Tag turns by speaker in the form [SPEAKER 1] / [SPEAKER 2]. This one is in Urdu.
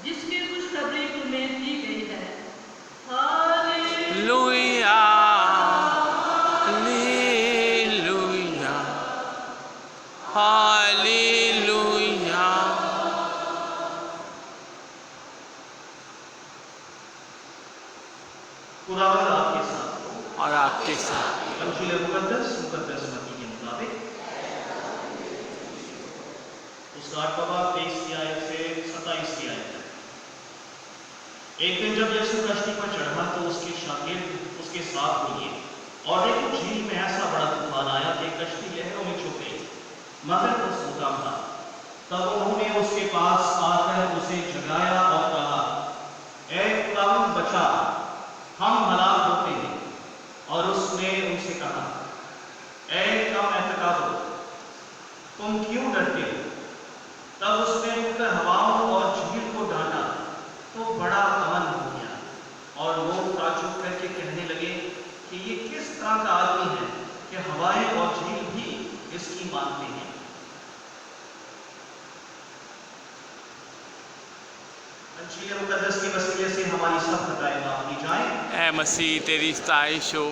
[SPEAKER 1] جس کی خوشخبری تمہیں دی گئی ہے۔
[SPEAKER 2] Hallelujah hallelujah hallelujah.
[SPEAKER 3] خداوند آپ کے ساتھ ہو
[SPEAKER 2] اور آپ کے ساتھ۔
[SPEAKER 3] انجیل مقدس متی کے مطابق اس کا 8واں باب 23 آیت سے 27 آیت تک۔ ایک دن جب یسوع کشتی پر چڑھا تو اس کے شاگرد اس کے ساتھ ہوئے، اور دیکھو جھیل میں ایسا بڑا طوفان آیا کہ کشتی لہروں میں چھپ گئی، مگر وہ سوتا تھا۔ تب انہوں نے اس کے پاس آ کر اسے جگایا اور کہا، اے خداوند بچا، ہم ہلاک ہوتے ہیں۔ اور اس نے ان سے کہا، اے کم اعتقادو، تم کیوں ڈرتے ہو؟ تب اس نے اٹھ کر ہواؤں اور جھیل کو ڈانٹا تو بڑا امن ہو گیا، اور لوگ تعجب کر کے کہنے لگے کہ یہ کس طرح کا آدمی ہے کہ ہوائیں اور جھیل بھی اس کی مانتے ہیں۔ انجیل مقدس کے وسیلے سے ہماری سب خطائیں معاف کی جائیں۔
[SPEAKER 2] اے مسیح تیری ستائش ہو۔